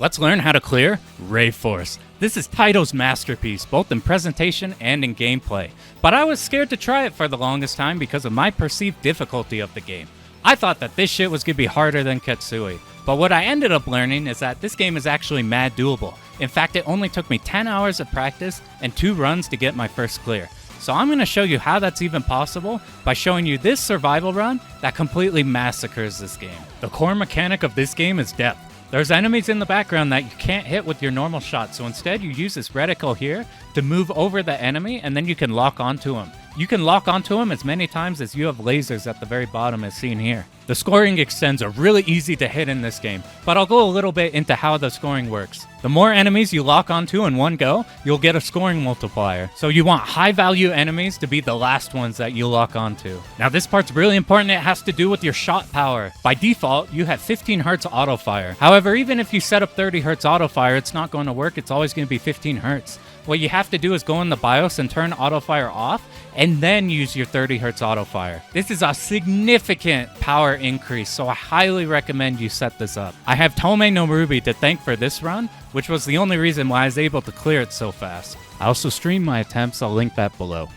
Let's learn how to clear Rayforce. This is Taito's masterpiece, both in presentation and in gameplay. But I was scared to try it for the longest time because of my perceived difficulty of the game. I thought that this shit was going to be harder than Ketsui. But what I ended up learning is that this game is actually mad doable. In fact, it only took me 10 hours of practice and 2 runs to get my first clear. So I'm going to show you how that's even possible by showing you this survival run that completely massacres this game. The core mechanic of this game is depth. There's enemies in the background that you can't hit with your normal shot, so instead you use this reticle here to move over the enemy, and then you can lock onto him. You can lock onto him as many times as you have lasers at the very bottom as seen here. The scoring extends are really easy to hit in this game, but I'll go a little bit into how the scoring works. The more enemies you lock onto in one go, you'll get a scoring multiplier. So you want high value enemies to be the last ones that you lock onto. Now this part's really important. It has to do with your shot power. By default, you have 15 Hz auto fire. However, even if you set up 30 Hz auto fire, it's not going to work. It's always going to be 15 Hz. What you have to do is go in the BIOS and turn auto fire off, and then use your 30 Hz auto fire. This is a significant power increase, so I highly recommend you set this up. I have Tomei no Ruby to thank for this run, which was the only reason why I was able to clear it so fast. I also stream my attempts, I'll link that below.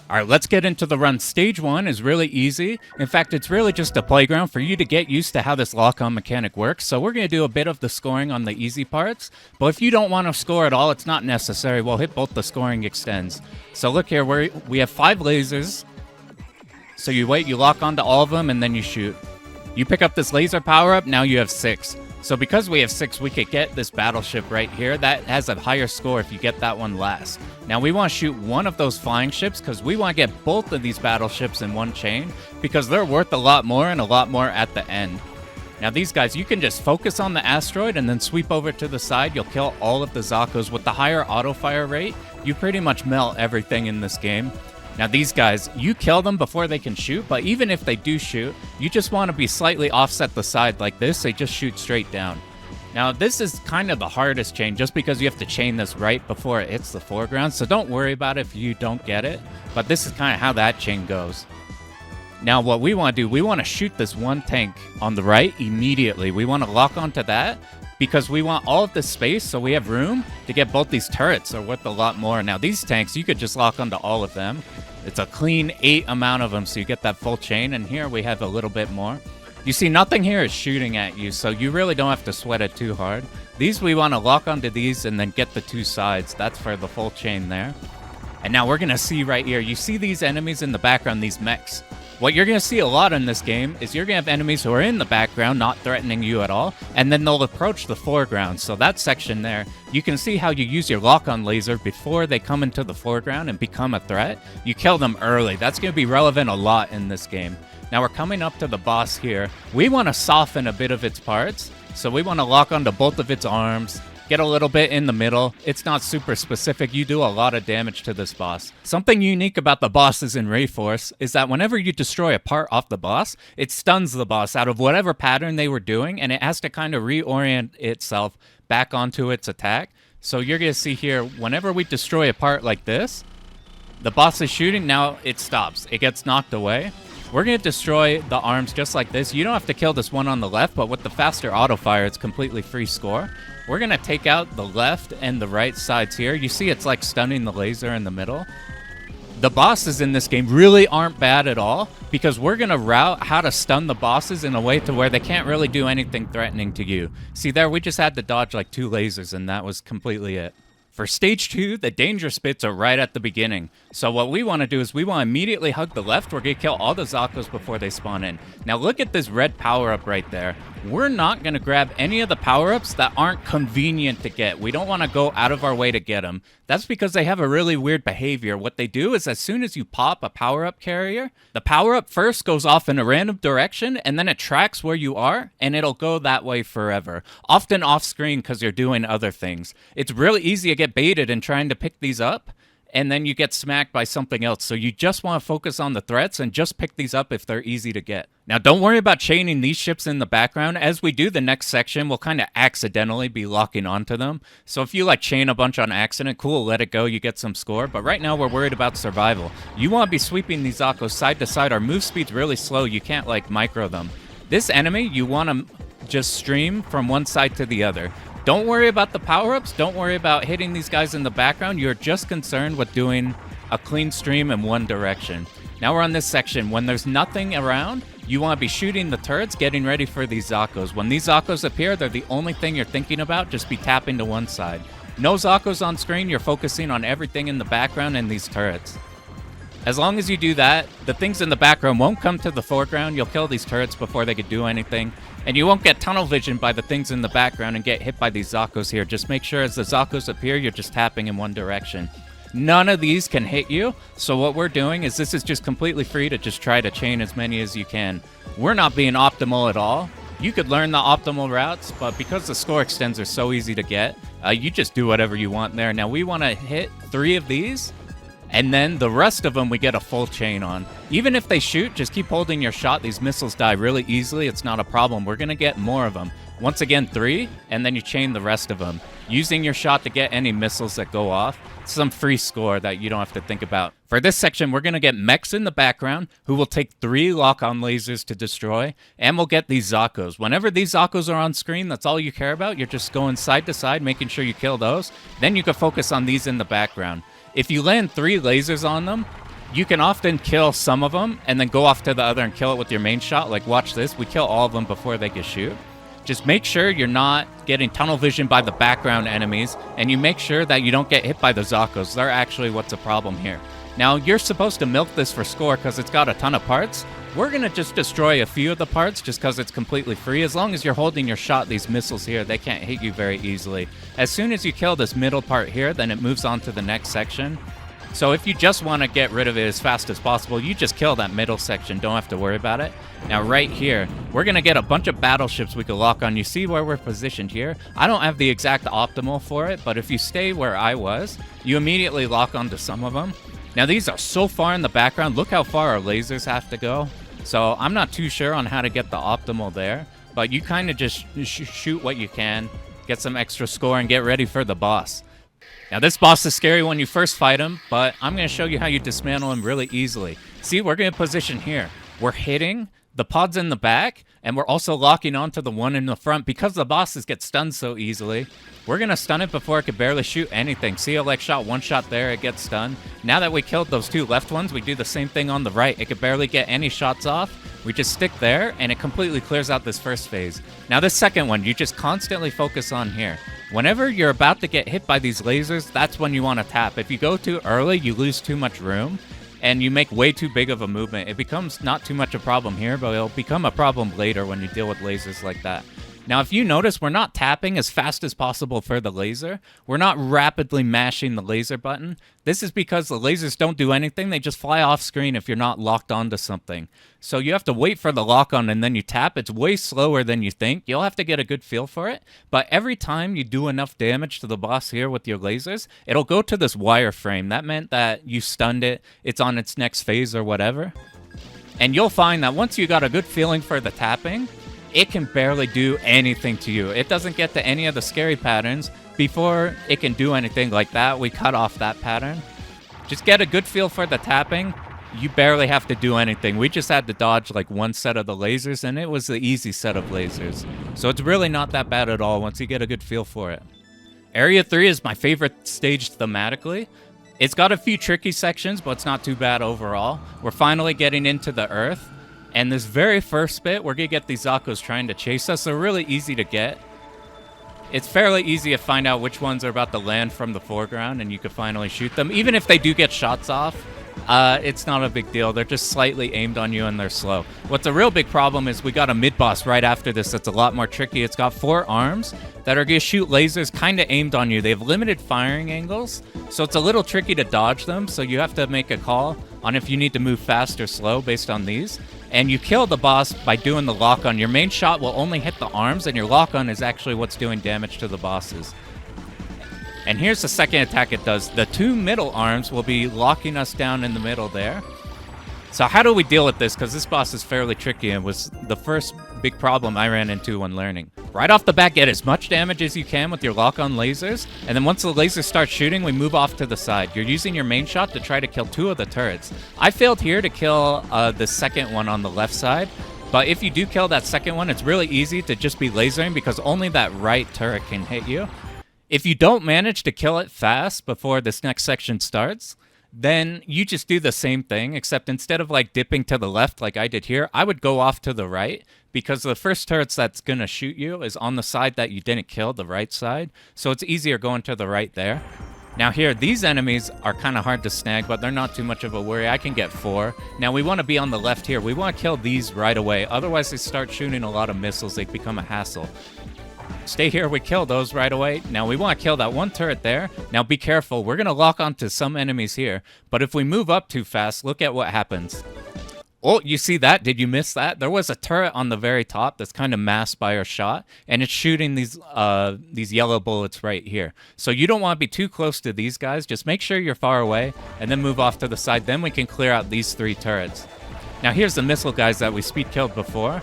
Alright, let's get into the run. Stage 1 is really easy. In fact, it's really just a playground for you to get used to how this lock-on mechanic works. So we're going to do a bit of the scoring on the easy parts. But if you don't want to score at all, it's not necessary. We'll hit both the scoring extends. So look here, we have 5 lasers. So you wait, you lock onto all of them, and then you shoot. You pick up this laser power-up, now you have 6. So because we have 6, we could get this battleship right here. That has a higher score if you get that one last. Now we want to shoot one of those flying ships because we want to get both of these battleships in one chain because they're worth a lot more and a lot more at the end. Now these guys, you can just focus on the asteroid and then sweep over to the side. You'll kill all of the Zakos. With the higher auto fire rate, you pretty much melt everything in this game. Now these guys, you kill them before they can shoot, but even if they do shoot, you just want to be slightly offset the side like this. They just shoot straight down. Now this is kind of the hardest chain just because you have to chain this right before it hits the foreground, so don't worry about it if you don't get it, but this is kind of how that chain goes. Now what we want to do, we want to shoot this one tank on the right immediately. We want to lock onto that because we want all of this space so we have room to get both these turrets are worth a lot more. Now these tanks, you could just lock onto all of them. It's a clean 8 amount of them, so you get that full chain, and here we have a little bit more. You see, nothing here is shooting at you, so you really don't have to sweat it too hard. These, we want to lock onto these and then get the 2 sides. That's for the full chain there. And now we're going to see right here, you see these enemies in the background, these mechs. What you're going to see a lot in this game is you're going to have enemies who are in the background, not threatening you at all, and then they'll approach the foreground. So that section there, you can see how you use your lock-on laser before they come into the foreground and become a threat. You kill them early. That's going to be relevant a lot in this game. Now we're coming up to the boss here. We want to soften a bit of its parts, so we want to lock onto both of its arms, get a little bit in the middle. It's not super specific. You do a lot of damage to this boss. Something unique about the bosses in Rayforce is that whenever you destroy a part off the boss, it stuns the boss out of whatever pattern they were doing, and it has to kind of reorient itself back onto its attack. So you're going to see here, whenever we destroy a part like this, the boss is shooting, now it stops. It gets knocked away. We're going to destroy the arms just like this. You don't have to kill this one on the left, but with the faster auto fire, it's completely free score. We're going to take out the left and the right sides here. You see it's like stunning the laser in the middle. The bosses in this game really aren't bad at all because we're going to route how to stun the bosses in a way to where they can't really do anything threatening to you. See there, we just had to dodge like 2 lasers and that was completely it. For stage 2, the dangerous bits are right at the beginning. So what we want to do is we want to immediately hug the left. We're going to kill all the Zakos before they spawn in. Now look at this red power-up right there. We're not going to grab any of the power-ups that aren't convenient to get. We don't want to go out of our way to get them. That's because they have a really weird behavior. What they do is as soon as you pop a power-up carrier, the power-up first goes off in a random direction, and then it tracks where you are, and it'll go that way forever. Often off-screen because you're doing other things. It's really easy to get baited in trying to pick these up, and then you get smacked by something else. So you just want to focus on the threats and just pick these up if they're easy to get. Now don't worry about chaining these ships in the background. As we do the next section, we'll kind of accidentally be locking onto them. So if you like chain a bunch on accident, cool, let it go, you get some score. But right now we're worried about survival. You want to be sweeping these Zakos side to side. Our move speed's really slow, you can't like micro them. This enemy, you want to just stream from one side to the other. Don't worry about the power-ups. Don't worry about hitting these guys in the background. You're just concerned with doing a clean stream in one direction. Now we're on this section. When there's nothing around, you want to be shooting the turrets, getting ready for these Zakos. When these Zakos appear, they're the only thing you're thinking about. Just be tapping to one side. No Zakos on screen. You're focusing on everything in the background and these turrets. As long as you do that, the things in the background won't come to the foreground. You'll kill these turrets before they could do anything. And you won't get tunnel vision by the things in the background and get hit by these Zakos here. Just make sure as the Zakos appear, you're just tapping in one direction. None of these can hit you. So what we're doing is this is just completely free to just try to chain as many as you can. We're not being optimal at all. You could learn the optimal routes, but because the score extends are so easy to get, you just do whatever you want there. Now we want to hit 3 of these. And then the rest of them we get a full chain on. Even if they shoot, just keep holding your shot. These missiles die really easily. It's not a problem. We're going to get more of them. Once again, 3, and then you chain the rest of them. Using your shot to get any missiles that go off. Some free score that you don't have to think about. For this section, we're going to get mechs in the background who will take 3 lock-on lasers to destroy. And we'll get these Zakos. Whenever these Zakos are on screen, that's all you care about. You're just going side to side, making sure you kill those. Then you can focus on these in the background. If you land 3 lasers on them, you can often kill some of them and then go off to the other and kill it with your main shot. Like, watch this. We kill all of them before they can shoot. Just make sure you're not getting tunnel vision by the background enemies, and you make sure that you don't get hit by the Zakos. They're actually what's a problem here. Now, you're supposed to milk this for score because it's got a ton of parts. We're going to just destroy a few of the parts just because it's completely free. As long as you're holding your shot, these missiles here, they can't hit you very easily. As soon as you kill this middle part here, then it moves on to the next section. So if you just want to get rid of it as fast as possible, you just kill that middle section. Don't have to worry about it. Now right here, we're going to get a bunch of battleships we can lock on. You see where we're positioned here? I don't have the exact optimal for it, but if you stay where I was, you immediately lock onto some of them. Now these are so far in the background. Look how far our lasers have to go. So I'm not too sure on how to get the optimal there, but you kind of just shoot what you can, get some extra score, and get ready for the boss. Now this boss is scary when you first fight him, but I'm going to show you how you dismantle him really easily. See, we're going to position here. We're hitting the pods in the back, and we're also locking onto the one in the front. Because the bosses get stunned so easily, we're going to stun it before it could barely shoot anything. See, like shot one shot there, it gets stunned. Now that we killed those 2 left ones, we do the same thing on the right. It could barely get any shots off. We just stick there, and it completely clears out this first phase. Now this second one, you just constantly focus on here. Whenever you're about to get hit by these lasers, that's when you want to tap. If you go too early, you lose too much room, and you make way too big of a movement. It becomes not too much a problem here, but it'll become a problem later when you deal with lasers like that. Now, if you notice, we're not tapping as fast as possible for the laser. We're not rapidly mashing the laser button. This is because the lasers don't do anything. They just fly off screen if you're not locked onto something. So you have to wait for the lock on and then you tap. It's way slower than you think. You'll have to get a good feel for it. But every time you do enough damage to the boss here with your lasers, it'll go to this wireframe. That meant that you stunned it. It's on its next phase or whatever. And you'll find that once you got a good feeling for the tapping, it can barely do anything to you. It doesn't get to any of the scary patterns. Before it can do anything like that, we cut off that pattern. Just get a good feel for the tapping. You barely have to do anything. We just had to dodge like one set of the lasers, and it was the easy set of lasers. So it's really not that bad at all once you get a good feel for it. Area 3 is my favorite stage thematically. It's got a few tricky sections, but it's not too bad overall. We're finally getting into the Earth. And this very first bit, we're going to get these Zakos trying to chase us. They're really easy to get. It's fairly easy to find out which ones are about to land from the foreground, and you can finally shoot them. Even if they do get shots off, it's not a big deal. They're just slightly aimed on you, and they're slow. What's a real big problem is we got a mid-boss right after this that's a lot more tricky. It's got 4 arms that are going to shoot lasers kind of aimed on you. They have limited firing angles, so it's a little tricky to dodge them, so you have to make a call on if you need to move fast or slow based on these. And you kill the boss by doing the lock-on. Your main shot will only hit the arms, and your lock-on is actually what's doing damage to the bosses. And here's the second attack it does. The 2 middle arms will be locking us down in the middle there. So how do we deal with this? Because this boss is fairly tricky and was the first big problem I ran into when learning. Right off the bat, get as much damage as you can with your lock-on lasers, and then once the lasers start shooting, we move off to the side. You're using your main shot to try to kill 2 of the turrets. I failed here to kill the second one on the left side. But if you do kill that second one, it's really easy to just be lasering because only that right turret can hit you. If you don't manage to kill it fast before this next section starts, then you just do the same thing, except instead of like dipping to the left like I did here, I would go off to the right because the first turrets that's going to shoot you is on the side that you didn't kill, the right side. So it's easier going to the right there. Now here, these enemies are kind of hard to snag, but they're not too much of a worry. I can get 4. Now we want to be on the left here. We want to kill these right away. Otherwise they start shooting a lot of missiles. They become a hassle. Stay here, we kill those right away. Now we want to kill that one turret there. Now be careful, we're going to lock onto some enemies here. But if we move up too fast, look at what happens. Oh, you see that? Did you miss that? There was a turret on the very top that's kind of masked by our shot, and it's shooting these yellow bullets right here. So you don't want to be too close to these guys. Just make sure you're far away, and then move off to the side. Then we can clear out these 3 turrets. Now here's the missile guys that we speed killed before.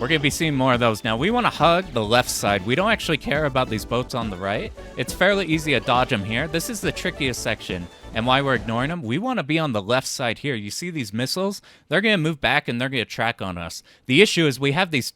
We're going to be seeing more of those. Now, we want to hug the left side. We don't actually care about these boats on the right. It's fairly easy to dodge them here. This is the trickiest section. And why we're ignoring them, we want to be on the left side here. You see these missiles? They're going to move back and they're going to track on us. The issue is we have these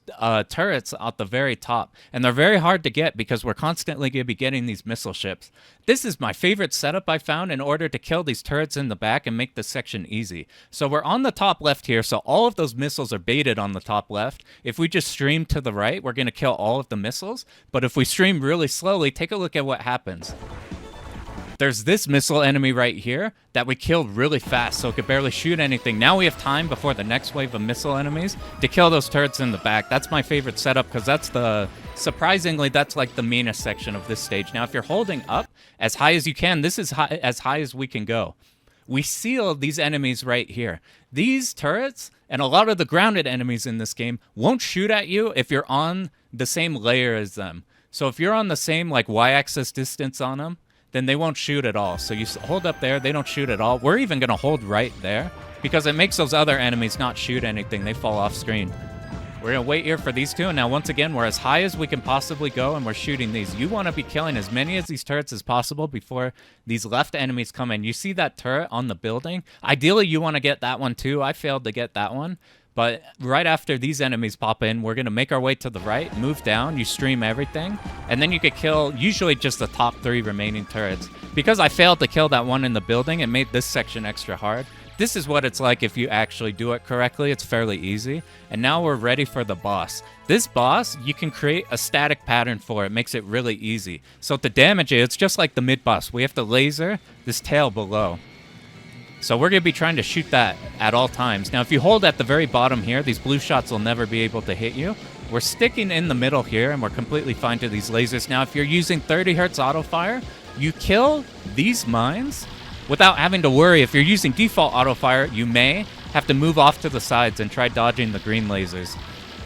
turrets at the very top. And they're very hard to get because we're constantly going to be getting these missile ships. This is my favorite setup I found in order to kill these turrets in the back and make this section easy. So we're on the top left here, so all of those missiles are baited on the top left. If we just stream to the right, we're going to kill all of the missiles. But if we stream really slowly, take a look at what happens. There's this missile enemy right here that we killed really fast, so it could barely shoot anything. Now we have time before the next wave of missile enemies to kill those turrets in the back. That's my favorite setup because surprisingly, that's like the meanest section of this stage. Now, if you're holding up as high as you can, this is as high as we can go. We seal these enemies right here. These turrets and a lot of the grounded enemies in this game won't shoot at you if you're on the same layer as them. So if you're on the same like y-axis distance on them, then they won't shoot at all. So you hold up there, they don't shoot at all. We're even going to hold right there because it makes those other enemies not shoot anything. They fall off screen. We're going to wait here for these two. And now, once again, we're as high as we can possibly go, and we're shooting these. You want to be killing as many of these turrets as possible before these left enemies come in. You see that turret on the building? Ideally, you want to get that one too. I failed to get that one. But right after these enemies pop in, we're going to make our way to the right, move down, you stream everything, and then you could kill usually just the top 3 remaining turrets. Because I failed to kill that one in the building, it made this section extra hard. This is what it's like if you actually do it correctly. It's fairly easy. And now we're ready for the boss. This boss, you can create a static pattern for. It makes it really easy. So to damage it, it's just like the mid-boss. We have to laser this tail below. So we're going to be trying to shoot that at all times. Now, if you hold at the very bottom here, these blue shots will never be able to hit you. We're sticking in the middle here, and we're completely fine to these lasers. Now, if you're using 30 Hertz auto fire, you kill these mines without having to worry. If you're using default auto fire, you may have to move off to the sides and try dodging the green lasers.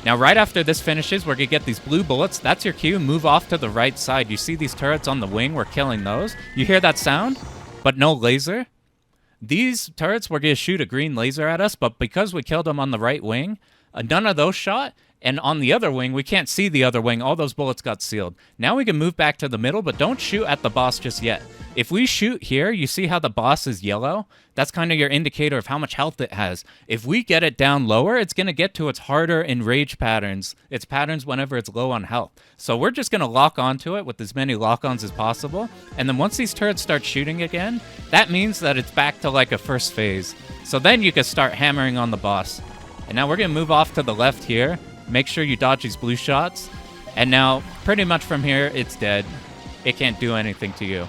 Now, right after this finishes, we're going to get these blue bullets. That's your cue. Move off to the right side. You see these turrets on the wing? We're killing those. You hear that sound? But no laser? These turrets were going to shoot a green laser at us, but because we killed them on the right wing, none of those shot. And on the other wing, we can't see the other wing. All those bullets got sealed. Now we can move back to the middle, but don't shoot at the boss just yet. If we shoot here, you see how the boss is yellow? That's kind of your indicator of how much health it has. If we get it down lower, it's going to get to its harder enrage patterns. Its patterns whenever it's low on health. So we're just going to lock onto it with as many lock-ons as possible. And then once these turrets start shooting again, that means that it's back to like a first phase. So then you can start hammering on the boss. And now we're going to move off to the left here. Make sure you dodge these blue shots. And now, pretty much from here, it's dead. It can't do anything to you.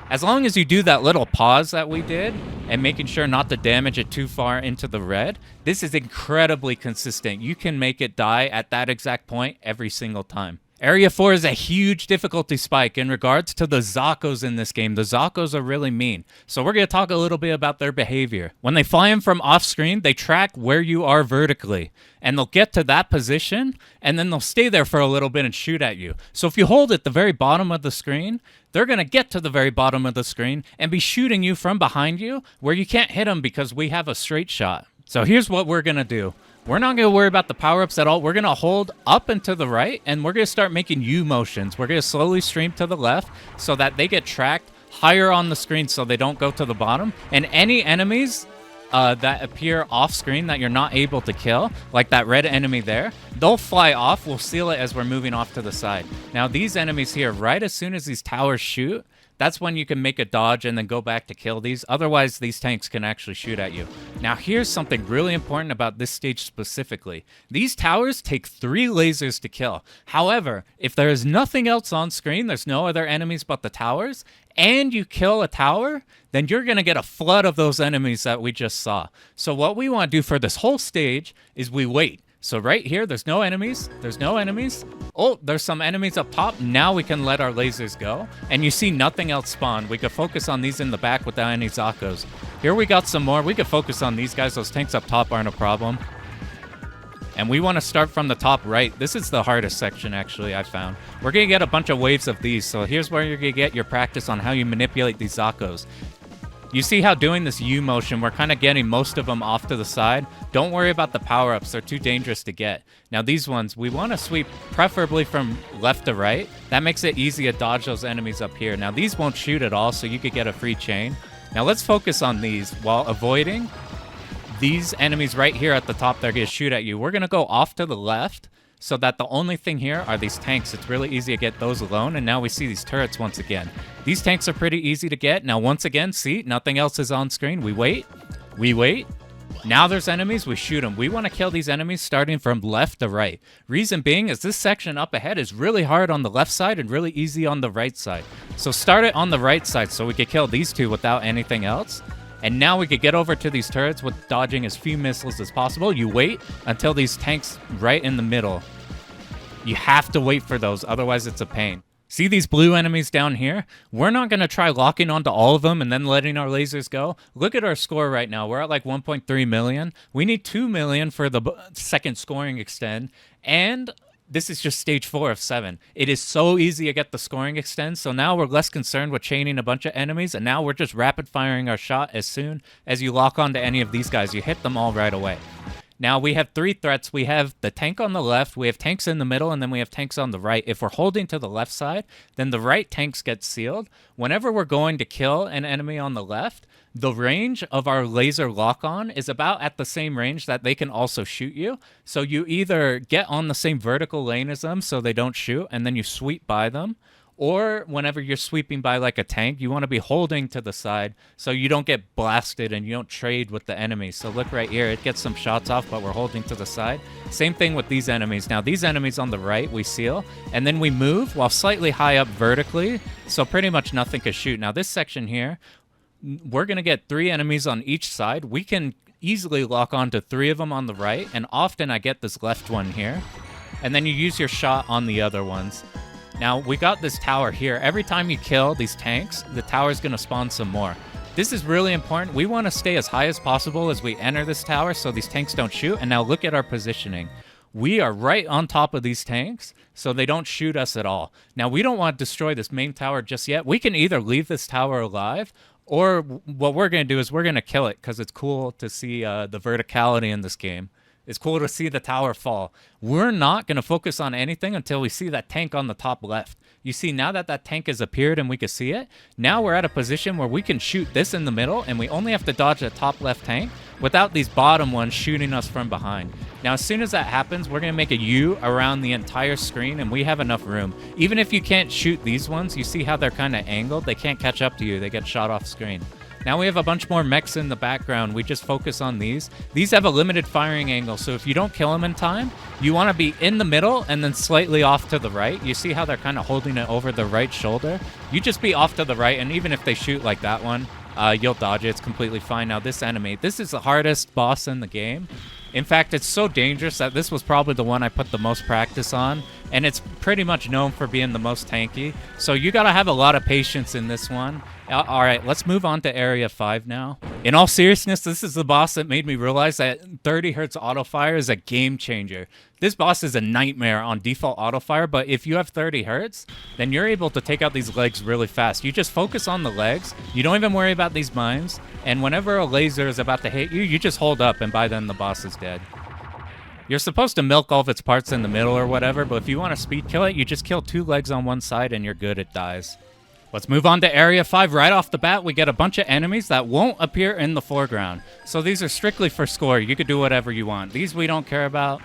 As long as you do that little pause that we did, and making sure not to damage it too far into the red, this is incredibly consistent. You can make it die at that exact point every single time. Area 4 is a huge difficulty spike in regards to the Zakos in this game. The Zakos are really mean. So we're going to talk a little bit about their behavior. When they fly in from off screen, they track where you are vertically. And they'll get to that position, and then they'll stay there for a little bit and shoot at you. So if you hold at the very bottom of the screen, they're going to get to the very bottom of the screen and be shooting you from behind you where you can't hit them because we have a straight shot. So here's what we're going to do. We're not going to worry about the power-ups at all. We're going to hold up and to the right, and we're going to start making U motions. We're going to slowly stream to the left so that they get tracked higher on the screen so they don't go to the bottom. And any enemies that appear off screen that you're not able to kill, like that red enemy there, they'll fly off. We'll seal it as we're moving off to the side. Now these enemies here, right as soon as these towers shoot, that's when you can make a dodge and then go back to kill these. Otherwise, these tanks can actually shoot at you. Now, here's something really important about this stage specifically. These towers take 3 lasers to kill. However, if there is nothing else on screen, there's no other enemies but the towers, and you kill a tower, then you're going to get a flood of those enemies that we just saw. So what we want to do for this whole stage is we wait. So right here, there's no enemies. There's no enemies. Oh, there's some enemies up top. Now we can let our lasers go. And you see nothing else spawn. We could focus on these in the back without any Zakos. Here we got some more. We could focus on these guys. Those tanks up top aren't a problem. And we want to start from the top right. This is the hardest section, actually, I found. We're going to get a bunch of waves of these. So here's where you're going to get your practice on how you manipulate these Zakos. You see how doing this U motion, we're kind of getting most of them off to the side. Don't worry about the power-ups. They're too dangerous to get. Now these ones, we want to sweep preferably from left to right. That makes it easy to dodge those enemies up here. Now these won't shoot at all, so you could get a free chain. Now let's focus on these while avoiding these enemies right here at the top. They're going to shoot at you. We're going to go off to the left, so that the only thing here are these tanks. It's really easy to get those alone, and now we see these turrets once again. These tanks are pretty easy to get. Now, once again, see, nothing else is on screen. We wait. We wait. Now there's enemies. We shoot them. We want to kill these enemies starting from left to right. Reason being is this section up ahead is really hard on the left side and really easy on the right side. So start it on the right side so we could kill these two without anything else. And now we could get over to these turrets with dodging as few missiles as possible. You wait until these tanks right in the middle. You have to wait for those, otherwise it's a pain. See these blue enemies down here? We're not going to try locking onto all of them and then letting our lasers go. Look at our score right now. We're at like 1.3 million. We need 2 million for the second scoring extend. And this is just stage 4 of 7. It is so easy to get the scoring extend, so now we're less concerned with chaining a bunch of enemies, and now we're just rapid firing our shot as soon as you lock onto any of these guys. You hit them all right away. Now we have 3 threats. We have the tank on the left, we have tanks in the middle, and then we have tanks on the right. If we're holding to the left side, then the right tanks get sealed. Whenever we're going to kill an enemy on the left, the range of our laser lock-on is about at the same range that they can also shoot you. So you either get on the same vertical lane as them so they don't shoot, and then you sweep by them. Or whenever you're sweeping by like a tank, you want to be holding to the side so you don't get blasted and you don't trade with the enemy. So look right here, it gets some shots off, but we're holding to the side. Same thing with these enemies. Now these enemies on the right, we seal, and then we move while slightly high up vertically, so pretty much nothing can shoot. Now this section here, we're going to get 3 enemies on each side. We can easily lock onto 3 of them on the right, and often I get this left one here. And then you use your shot on the other ones. Now, we got this tower here. Every time you kill these tanks, the tower's going to spawn some more. This is really important. We want to stay as high as possible as we enter this tower so these tanks don't shoot. And now look at our positioning. We are right on top of these tanks, so they don't shoot us at all. Now, we don't want to destroy this main tower just yet. We can either leave this tower alive, or what we're going to do is we're going to kill it because it's cool to see the verticality in this game. It's cool to see the tower fall. We're not going to focus on anything until we see that tank on the top left. You see, now that that tank has appeared and we can see it, now we're at a position where we can shoot this in the middle, and we only have to dodge the top left tank without these bottom ones shooting us from behind. Now, as soon as that happens, we're going to make a U around the entire screen, and we have enough room. Even if you can't shoot these ones, you see how they're kind of angled? They can't catch up to you. They get shot off screen. Now we have a bunch more mechs in the background. We just focus on these. These have a limited firing angle, so if you don't kill them in time, you want to be in the middle and then slightly off to the right. You see how they're kind of holding it over the right shoulder? You just be off to the right, and even if they shoot like that one, you'll dodge it. It's completely fine. Now this enemy, this is the hardest boss in the game. In fact, it's so dangerous that this was probably the one I put the most practice on, and it's pretty much known for being the most tanky. So you gotta have a lot of patience in this one. All right, let's move on to Area 5 now. In all seriousness, this is the boss that made me realize that 30 Hz auto fire is a game changer. This boss is a nightmare on default auto fire, but if you have 30 Hz, then you're able to take out these legs really fast. You just focus on the legs. You don't even worry about these mines. And whenever a laser is about to hit you, you just hold up, and by then the boss is dead. You're supposed to milk all of its parts in the middle or whatever, but if you want to speed kill it, you just kill 2 legs on one side and you're good, it dies. Let's move on to Area 5. Right off the bat, we get a bunch of enemies that won't appear in the foreground. So these are strictly for score. You could do whatever you want. These we don't care about.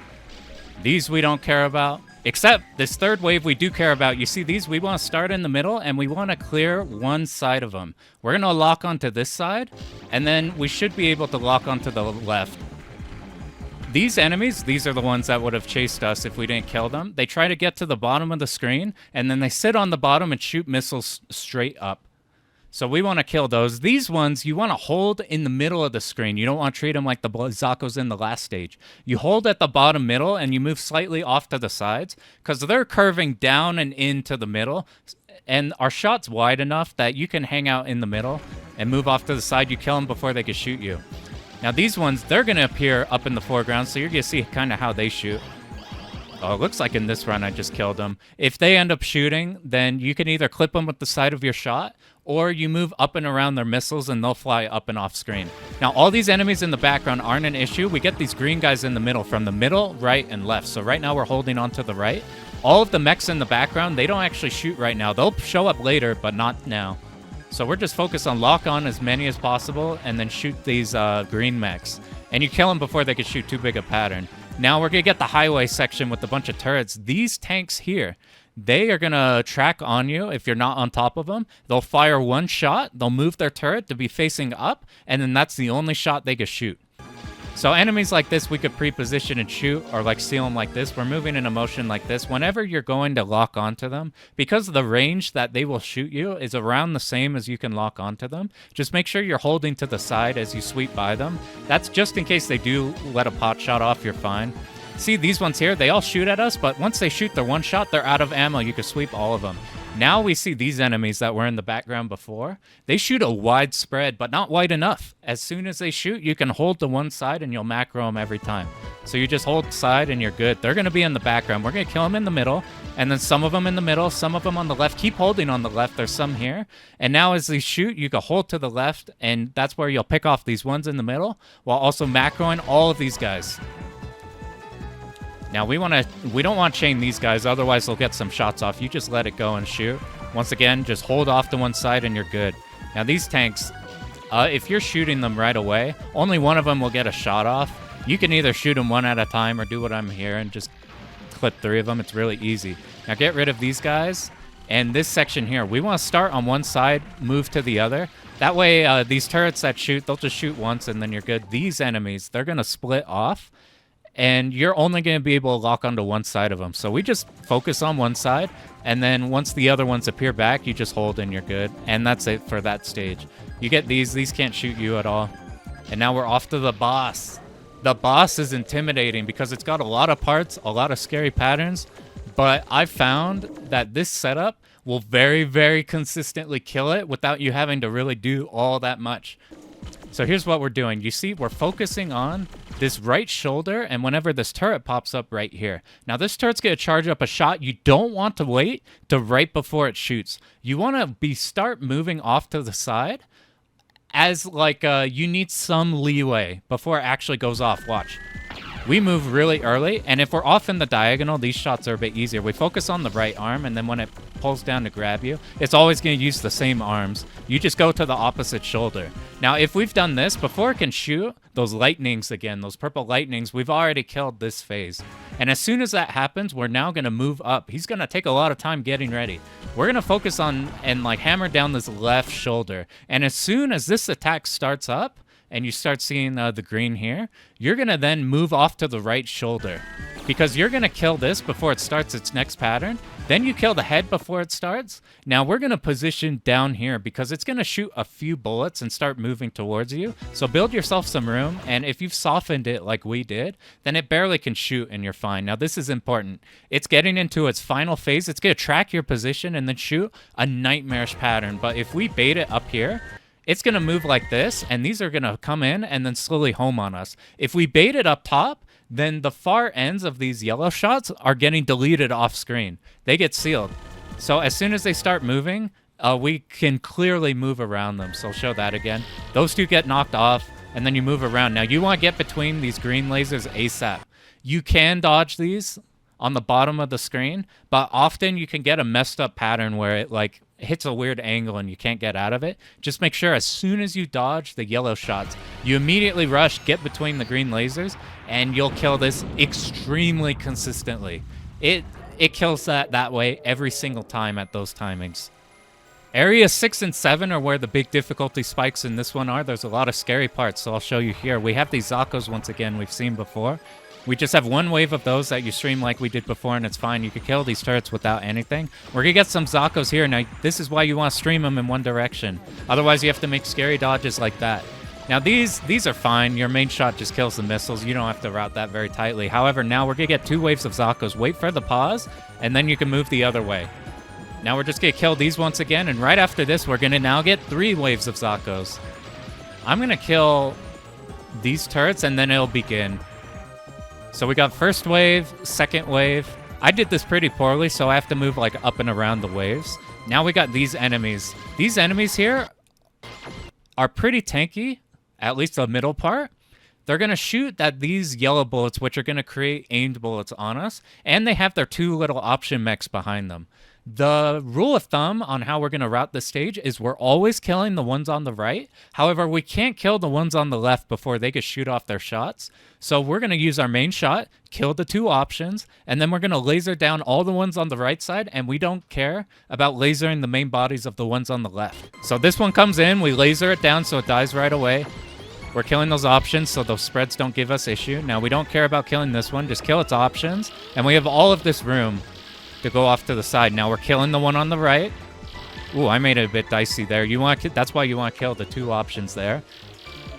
These we don't care about. Except this third wave we do care about. You see these? We want to start in the middle, and we want to clear one side of them. We're going to lock onto this side, and then we should be able to lock onto the left. These enemies, these are the ones that would have chased us if we didn't kill them. They try to get to the bottom of the screen, and then they sit on the bottom and shoot missiles straight up. So we want to kill those. These ones, you want to hold in the middle of the screen. You don't want to treat them like the Zaccos in the last stage. You hold at the bottom middle, and you move slightly off to the sides, because they're curving down and into the middle. And our shot's wide enough that you can hang out in the middle and move off to the side. You kill them before they can shoot you. Now these ones, they're going to appear up in the foreground, so you're going to see kind of how they shoot. Oh, it looks like in this run I just killed them. If they end up shooting, then you can either clip them with the side of your shot, or you move up and around their missiles and they'll fly up and off screen. Now all these enemies in the background aren't an issue. We get these green guys in the middle, from the middle, right, and left. So right now we're holding on to the right. All of the mechs in the background, they don't actually shoot right now. They'll show up later, but not now. So we're just focused on lock on as many as possible and then shoot these green mechs. And you kill them before they can shoot too big a pattern. Now we're going to get the highway section with a bunch of turrets. These tanks here, they are going to track on you if you're not on top of them. They'll fire one shot, they'll move their turret to be facing up, and then that's the only shot they can shoot. So enemies like this, we could pre-position and shoot, or like seal them like this. We're moving in a motion like this. Whenever you're going to lock onto them, because the range that they will shoot you is around the same as you can lock onto them, just make sure you're holding to the side as you sweep by them. That's just in case they do let a pot shot off, you're fine. See these ones here, they all shoot at us, but once they shoot their one shot, they're out of ammo. You can sweep all of them. Now we see these enemies that were in the background before. They shoot a wide spread, but not wide enough. As soon as they shoot, you can hold to one side and you'll macro them every time. So you just hold side and you're good. They're going to be in the background. We're going to kill them in the middle, and then some of them in the middle, some of them on the left. Keep holding on the left. There's some here. And now as they shoot, you can hold to the left, and that's where you'll pick off these ones in the middle while also macroing all of these guys. Now we don't want to chain these guys, otherwise they'll get some shots off. You just let it go and shoot. Once again, just hold off to one side and you're good. Now these tanks, if you're shooting them right away, only one of them will get a shot off. You can either shoot them one at a time or do what I'm here and just clip 3 of them. It's really easy. Now get rid of these guys. And this section here, we want to start on one side, move to the other. That way, these turrets that shoot, they'll just shoot once and then you're good. These enemies, they're going to split off. And you're only going to be able to lock onto one side of them. So we just focus on one side, and then once the other ones appear back, you just hold and you're good. And that's it for that stage. You get these can't shoot you at all. And now we're off to the boss. The boss is intimidating because it's got a lot of parts, a lot of scary patterns, but I've found that this setup will very, very consistently kill it without you having to really do all that much. So here's what we're doing. You see, we're focusing on this right shoulder, and whenever this turret pops up right here. Now this turret's going to charge up a shot. You don't want to wait to right before it shoots. You want to start moving off to the side as like you need some leeway before it actually goes off. Watch. We move really early, and if we're off in the diagonal, these shots are a bit easier. We focus on the right arm, and then when it pulls down to grab you, it's always going to use the same arms. You just go to the opposite shoulder. Now, if we've done this, before it can shoot those lightnings again, those purple lightnings, we've already killed this phase. And as soon as that happens, we're now going to move up. He's going to take a lot of time getting ready. We're going to focus on and like hammer down this left shoulder. And as soon as this attack starts up, and you start seeing the green here, you're going to then move off to the right shoulder because you're going to kill this before it starts its next pattern. Then you kill the head before it starts. Now we're going to position down here because it's going to shoot a few bullets and start moving towards you. So build yourself some room, and if you've softened it like we did, then it barely can shoot and you're fine. Now this is important. It's getting into its final phase. It's going to track your position and then shoot a nightmarish pattern. But if we bait it up here, it's going to move like this, and these are going to come in and then slowly home on us. If we bait it up top, then the far ends of these yellow shots are getting deleted off screen. They get sealed. So as soon as they start moving, we can clearly move around them. So I'll show that again. Those two get knocked off, and then you move around. Now you want to get between these green lasers ASAP. You can dodge these on the bottom of the screen, but often you can get a messed up pattern where it like hits a weird angle and you can't get out of it. Just make sure as soon as you dodge the yellow shots, you immediately rush, get between the green lasers, and you'll kill this extremely consistently. It kills that way every single time at those timings. Area 6 and 7 are where the big difficulty spikes in this one are. There's a lot of scary parts, so I'll show you here. We have these Zakos once again we've seen before. We just have one wave of those that you stream like we did before, and it's fine. You can kill these turrets without anything. We're going to get some Zakos here. Now, this is why you want to stream them in one direction. Otherwise, you have to make scary dodges like that. Now, these are fine. Your main shot just kills the missiles. You don't have to route that very tightly. However, now we're going to get 2 waves of Zakos. Wait for the pause, and then you can move the other way. Now we're just going to kill these once again, and right after this, we're going to now get 3 waves of Zakos. I'm going to kill these turrets, and then it'll begin. So we got first wave, second wave. I did this pretty poorly, so I have to move like up and around the waves. Now we got these enemies. These enemies here are pretty tanky, at least the middle part. They're going to shoot at these yellow bullets, which are going to create aimed bullets on us, and they have their 2 little option mechs behind them. The rule of thumb on how we're going to route this stage is we're always killing the ones on the right. However, we can't kill the ones on the left before they can shoot off their shots. So we're going to use our main shot, kill the 2 options, and then we're going to laser down all the ones on the right side, and we don't care about lasering the main bodies of the ones on the left. So this one comes in, we laser it down so it dies right away. We're killing those options so those spreads don't give us issue. Now, we don't care about killing this one, just kill its options, and we have all of this room to go off to the side. Now we're killing the one on the right. Ooh, I made it a bit dicey there. That's why you want to kill the 2 options there.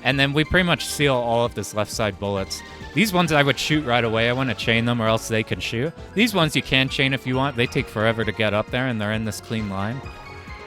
And then we pretty much seal all of this left side bullets. These ones I would shoot right away. I want to chain them or else they can shoot. These ones you can chain if you want. They take forever to get up there and they're in this clean line.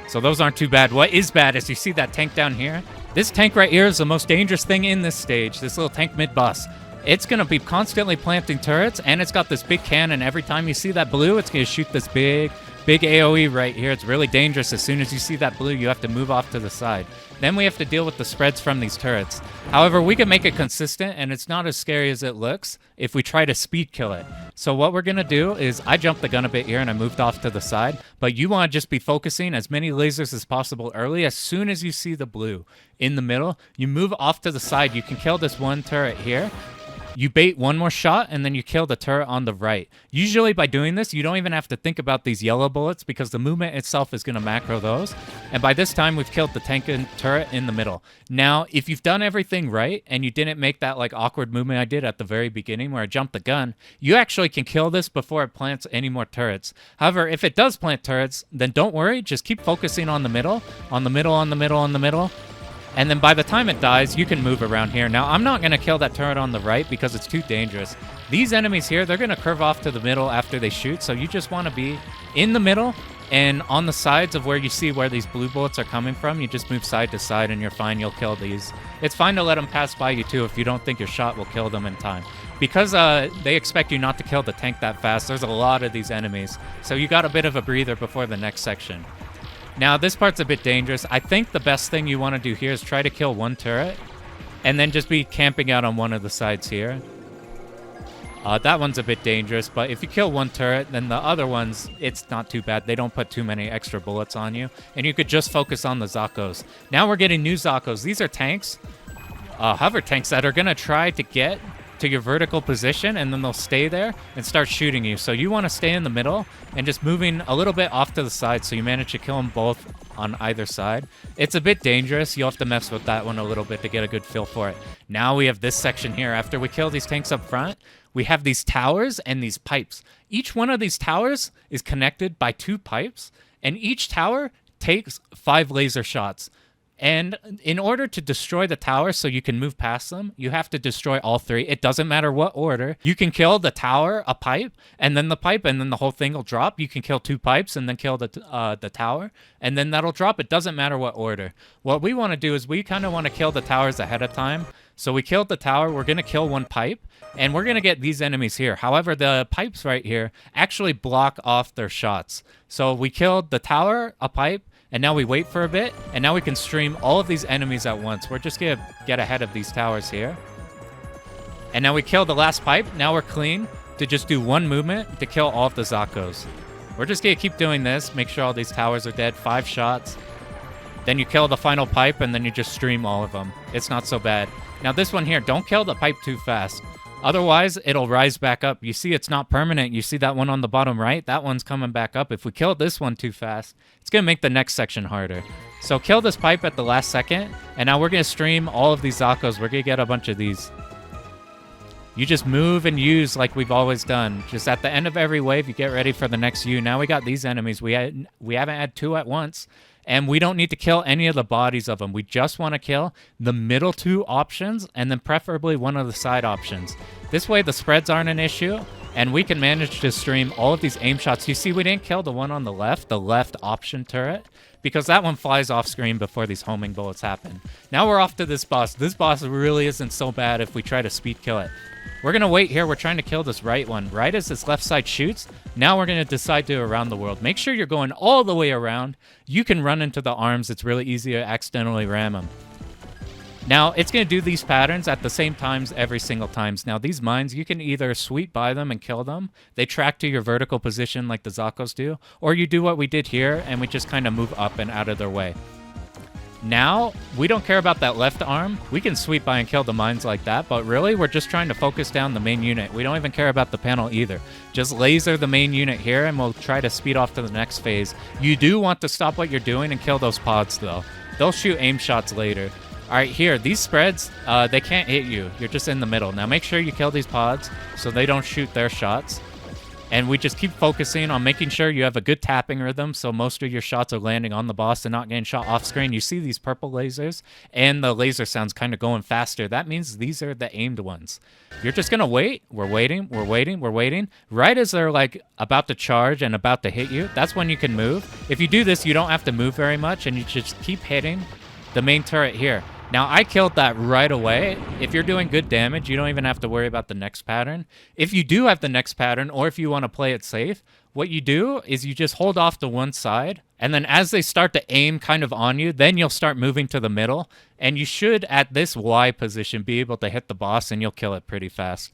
So those aren't too bad. What is bad is you see that tank down here? This tank right here is the most dangerous thing in this stage. This little tank mid-boss. It's going to be constantly planting turrets, and it's got this big cannon. Every time you see that blue, it's going to shoot this big AoE right here. It's really dangerous. As soon as you see that blue, you have to move off to the side. Then we have to deal with the spreads from these turrets. However, we can make it consistent, and it's not as scary as it looks if we try to speed kill it. So what we're going to do is I jumped the gun a bit here, and I moved off to the side. But you want to just be focusing as many lasers as possible early. As soon as you see the blue in the middle, you move off to the side. You can kill this one turret here. You bait one more shot, and then you kill the turret on the right. Usually by doing this, you don't even have to think about these yellow bullets because the movement itself is going to macro those. And by this time, we've killed the tank and turret in the middle. Now, if you've done everything right, and you didn't make that like awkward movement I did at the very beginning where I jumped the gun, you actually can kill this before it plants any more turrets. However, if it does plant turrets, then don't worry. Just keep focusing on the middle, on the middle, on the middle, on the middle. And then by the time it dies, you can move around here. Now, I'm not going to kill that turret on the right because it's too dangerous. These enemies here, they're going to curve off to the middle after they shoot. So you just want to be in the middle and on the sides of where you see where these blue bullets are coming from. You just move side to side and you're fine. You'll kill these. It's fine to let them pass by you too if you don't think your shot will kill them in time. Because they expect you not to kill the tank that fast, there's a lot of these enemies. So you got a bit of a breather before the next section. Now, this part's a bit dangerous. I think the best thing you want to do here is try to kill one turret and then just be camping out on one of the sides here. That one's a bit dangerous, but if you kill one turret, then the other ones, it's not too bad. They don't put too many extra bullets on you, and you could just focus on the Zakos. Now we're getting new Zakos. These are tanks, hover tanks that are going to try to get to your vertical position, and then they'll stay there and start shooting you. So you want to stay in the middle and just moving a little bit off to the side so you manage to kill them both on either side. It's a bit dangerous. You'll have to mess with that one a little bit to get a good feel for it. Now we have this section here. After we kill these tanks up front, we have these towers and these pipes. Each one of these towers is connected by 2 pipes, and each tower takes 5 laser shots. And in order to destroy the tower so you can move past them, you have to destroy all 3. It doesn't matter what order. You can kill the tower, a pipe, and then the pipe, and then the whole thing will drop. You can kill 2 pipes and then kill the tower, and then that'll drop. It doesn't matter what order. What we want to do is we kind of want to kill the towers ahead of time. So we killed the tower. We're going to kill 1 pipe, and we're going to get these enemies here. However, the pipes right here actually block off their shots. So we killed the tower, a pipe, and now we wait for a bit, and now we can stream all of these enemies at once. We're just going to get ahead of these towers here. And now we killed the last pipe. Now we're clean. to just do one movement to kill all of the Zakos. We're just going to keep doing this. Make sure all these towers are dead. 5 shots. Then you kill the final pipe, and then you just stream all of them. It's not so bad. Now this one here, don't kill the pipe too fast. Otherwise, it'll rise back up. You see it's not permanent. You see that one on the bottom right? That one's coming back up. If we kill this one too fast, it's going to make the next section harder. So kill this pipe at the last second, and now we're going to stream all of these Zakos. We're going to get a bunch of these. You just move and use like we've always done. Just at the end of every wave, you get ready for the next U. Now we got these enemies. We haven't had 2 at once. And we don't need to kill any of the bodies of them. We just want to kill the middle 2 options and then preferably one of the side options. This way the spreads aren't an issue and we can manage to stream all of these aim shots. You see we didn't kill the one on the left option turret, because that one flies off screen before these homing bullets happen. Now we're off to this boss. This boss really isn't so bad if we try to speed kill it. We're going to wait here. We're trying to kill this right one. Right as this left side shoots, now we're going to decide to around the world. Make sure you're going all the way around. You can run into the arms. It's really easy to accidentally ram them. Now, it's going to do these patterns at the same times every single times. Now, these mines, you can either sweep by them and kill them. They track to your vertical position like the Zakos do. Or you do what we did here, and we just kind of move up and out of their way. Now, we don't care about that left arm. We can sweep by and kill the mines like that, but really, we're just trying to focus down the main unit. We don't even care about the panel either. Just laser the main unit here, and we'll try to speed off to the next phase. You do want to stop what you're doing and kill those pods, though. They'll shoot aim shots later. All right, here, these spreads, they can't hit you. You're just in the middle. Now, make sure you kill these pods so they don't shoot their shots. And we just keep focusing on making sure you have a good tapping rhythm so most of your shots are landing on the boss and not getting shot off screen. You see these purple lasers and the laser sounds kind of going faster. That means these are the aimed ones. You're just going to wait. We're waiting. We're waiting. We're waiting. Right as they're like about to charge and about to hit you, that's when you can move. If you do this, you don't have to move very much and you just keep hitting the main turret here. Now, I killed that right away. If you're doing good damage, you don't even have to worry about the next pattern. If you do have the next pattern, or if you want to play it safe, what you do is you just hold off to one side, and then as they start to aim kind of on you, then you'll start moving to the middle, and you should, at this Y position, be able to hit the boss, and you'll kill it pretty fast.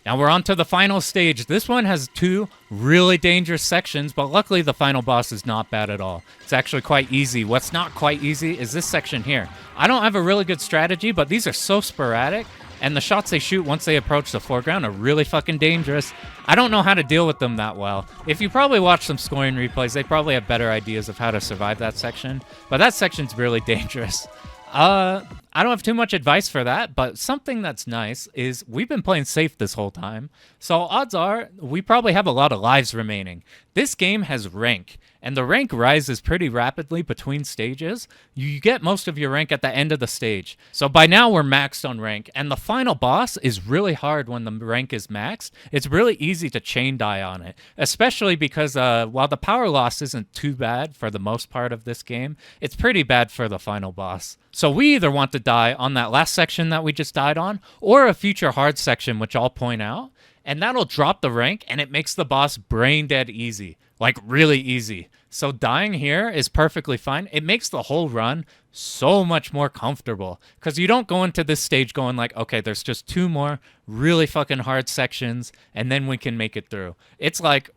Now we're on to the final stage. This one has 2 really dangerous sections, but luckily the final boss is not bad at all. It's actually quite easy. What's not quite easy is this section here. I don't have a really good strategy, but these are so sporadic, and the shots they shoot once they approach the foreground are really fucking dangerous. I don't know how to deal with them that well. If you probably watch some scoring replays, they probably have better ideas of how to survive that section, but that section's really dangerous. I don't have too much advice for that, but something that's nice is we've been playing safe this whole time, so odds are we probably have a lot of lives remaining. This game has rank, and the rank rises pretty rapidly between stages. You get most of your rank at the end of the stage. So by now we're maxed on rank, and the final boss is really hard when the rank is maxed. It's really easy to chain die on it, especially because while the power loss isn't too bad for the most part of this game, it's pretty bad for the final boss. So we either want to die on that last section that we just died on, or a future hard section, which I'll point out, and that'll drop the rank, and it makes the boss brain dead easy. Like, really easy. So dying here is perfectly fine. It makes the whole run so much more comfortable, because you don't go into this stage going like, okay, there's just 2 more really fucking hard sections, and then we can make it through. It's like,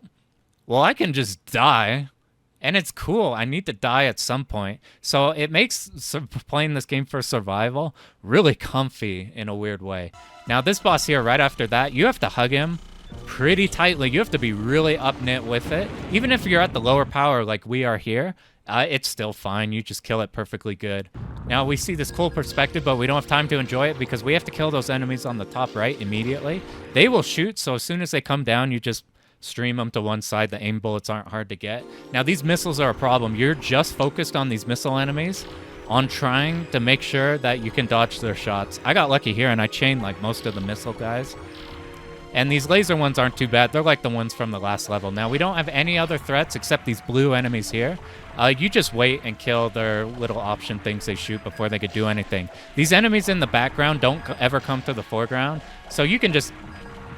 well, I can just die, and it's cool. I need to die at some point. So it makes playing this game for survival really comfy in a weird way. Now, this boss here, right after that, you have to hug him pretty tightly. You have to be really up-knit with it. Even if you're at the lower power like we are here, it's still fine. You just kill it perfectly good. Now, we see this cool perspective, but we don't have time to enjoy it because we have to kill those enemies on the top right immediately. They will shoot, so as soon as they come down, you just stream them to one side. The aim bullets aren't hard to get. Now, these missiles are a problem. You're just focused on these missile enemies, on trying to make sure that you can dodge their shots. I got lucky here, and I chained like most of the missile guys. And these laser ones aren't too bad. They're like the ones from the last level. Now, we don't have any other threats except these blue enemies here. You just wait and kill their little option things they shoot before they could do anything. These enemies in the background don't ever come to the foreground, so you can just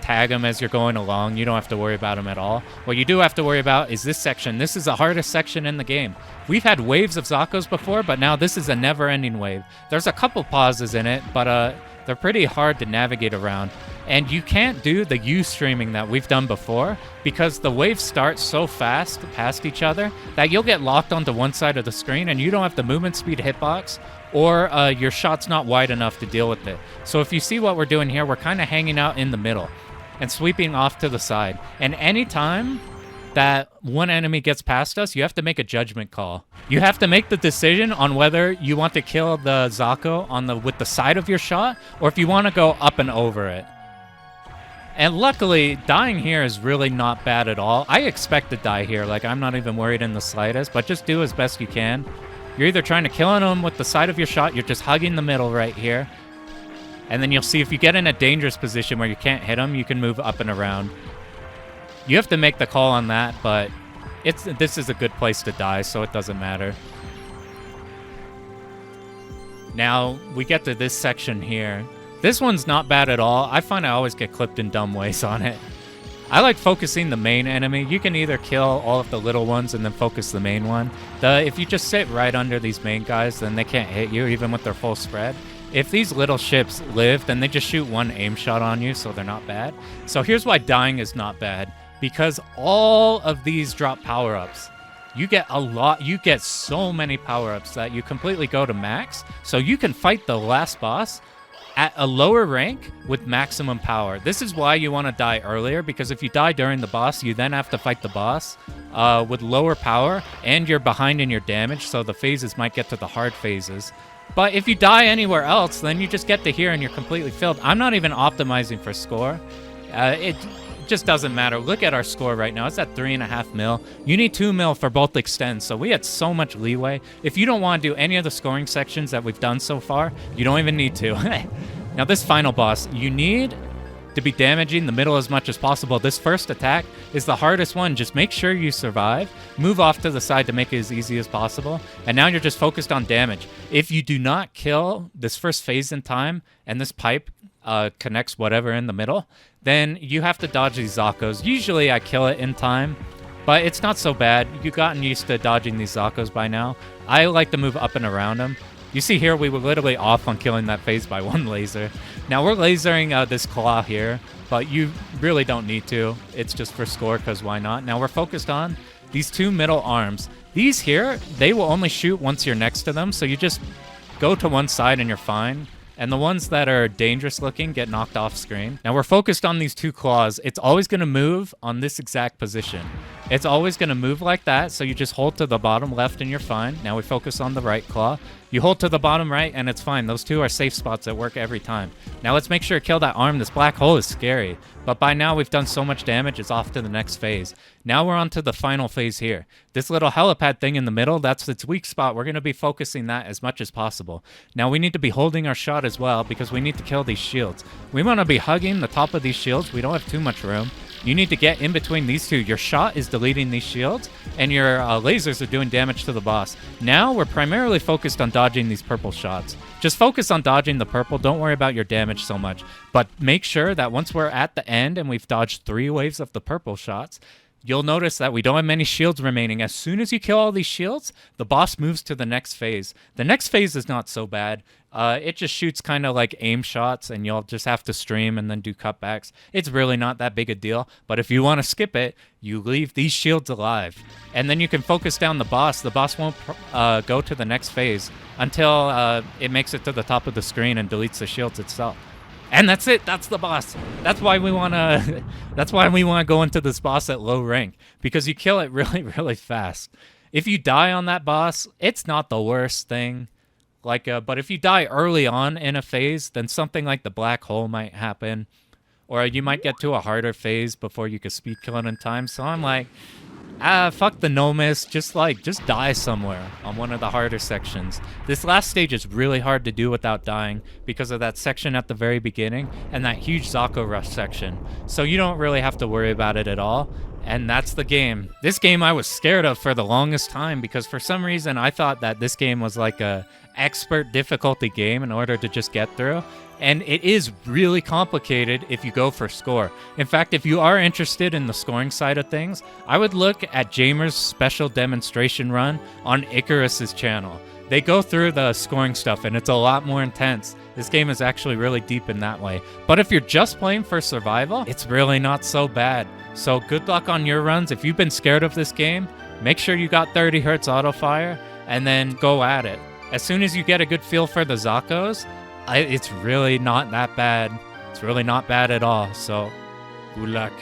tag them as you're going along. You don't have to worry about them at all. What you do have to worry about is this section. This is the hardest section in the game. We've had waves of Zakos before, but now this is a never-ending wave. There's a couple pauses in it, but they're pretty hard to navigate around. And you can't do the U-streaming that we've done before because the waves start so fast past each other that you'll get locked onto one side of the screen and you don't have the movement speed hitbox, or your shot's not wide enough to deal with it. So if you see what we're doing here, we're kind of hanging out in the middle and sweeping off to the side. And anytime that one enemy gets past us, you have to make a judgment call. You have to make the decision on whether you want to kill the Zako with the side of your shot, or if you want to go up and over it. And luckily, dying here is really not bad at all. I expect to die here, like I'm not even worried in the slightest, but just do as best you can. You're either trying to kill him with the side of your shot, you're just hugging the middle right here. And then you'll see if you get in a dangerous position where you can't hit him, you can move up and around. You have to make the call on that, but this is a good place to die, so it doesn't matter. Now, we get to this section here. This one's not bad at all. I find I always get clipped in dumb ways on it. I like focusing the main enemy. You can either kill all of the little ones and then focus the main one. If you just sit right under these main guys, then they can't hit you, even with their full spread. If these little ships live, then they just shoot one aim shot on you, so they're not bad. So here's why dying is not bad. Because all of these drop power-ups. You get a lot, you get so many power-ups that you completely go to max. So you can fight the last boss at a lower rank with maximum power. This is why you want to die earlier, because if you die during the boss, you then have to fight the boss with lower power, and you're behind in your damage, so the phases might get to the hard phases. But if you die anywhere else, then you just get to here and you're completely filled. I'm not even optimizing for score. It just doesn't matter. Look at our score right now. It's at 3.5 mil. You need 2 mil for both extends, so we had so much leeway. If you don't want to do any of the scoring sections that we've done so far, you don't even need to. Now, this final boss, you need to be damaging the middle as much as possible. This first attack is the hardest one. Just make sure you survive. Move off to the side to make it as easy as possible. And now you're just focused on damage. If you do not kill this first phase in time, and this pipe connects whatever in the middle, then you have to dodge these Zakos. Usually I kill it in time, but it's not so bad. You've gotten used to dodging these Zakos by now. I like to move up and around them. You see here, we were literally off on killing that phase by one laser. Now we're lasering this claw here, but you really don't need to. It's just for score, because why not? Now we're focused on these two middle arms. These here, they will only shoot once you're next to them, so you just go to one side and you're fine. And the ones that are dangerous looking get knocked off screen. Now we're focused on these two claws. It's always going to move on this exact position. It's always going to move like that, so you just hold to the bottom left and you're fine. Now we focus on the right claw. You hold to the bottom right and it's fine. Those two are safe spots that work every time. Now let's make sure to kill that arm. This black hole is scary, but by now we've done so much damage, it's off to the next phase. Now we're on to the final phase here. This little helipad thing in the middle, that's its weak spot. We're going to be focusing that as much as possible. Now we need to be holding our shot as well, because we need to kill these shields. We want to be hugging the top of these shields. We don't have too much room. You need to get in between these two. Your shot is deleting these shields, and your lasers are doing damage to the boss. Now we're primarily focused on dodging these purple shots. Just focus on dodging the purple. Don't worry about your damage so much. But make sure that once we're at the end and we've dodged 3 waves of the purple shots, you'll notice that we don't have many shields remaining. As soon as you kill all these shields, the boss moves to the next phase. The next phase is not so bad. It just shoots kind of like aim shots, and you'll just have to stream and then do cutbacks. It's really not that big a deal, but if you want to skip it, you leave these shields alive. And then you can focus down the boss. The boss won't go to the next phase until it makes it to the top of the screen and deletes the shields itself. And that's it. That's the boss. That's why we want to. That's why we want to go into this boss at low rank, because you kill it really, really fast. If you die on that boss, it's not the worst thing. But if you die early on in a phase, then something like the black hole might happen, or you might get to a harder phase before you could speed kill it in time. So I'm like, fuck the no miss. Just die somewhere on one of the harder sections. This last stage is really hard to do without dying because of that section at the very beginning and that huge Zako rush section. So you don't really have to worry about it at all. And that's the game. This game I was scared of for the longest time, because for some reason I thought that this game was like a expert difficulty game in order to just get through. And it is really complicated if you go for score. In fact, if you are interested in the scoring side of things, I would look at Jamer's special demonstration run on Icarus's channel. They go through the scoring stuff, and it's a lot more intense. This game is actually really deep in that way. But if you're just playing for survival, it's really not so bad. So good luck on your runs. If you've been scared of this game, make sure you got 30 Hz auto fire, and then go at it. As soon as you get a good feel for the Zakos, it's really not that bad. It's really not bad at all, so good luck.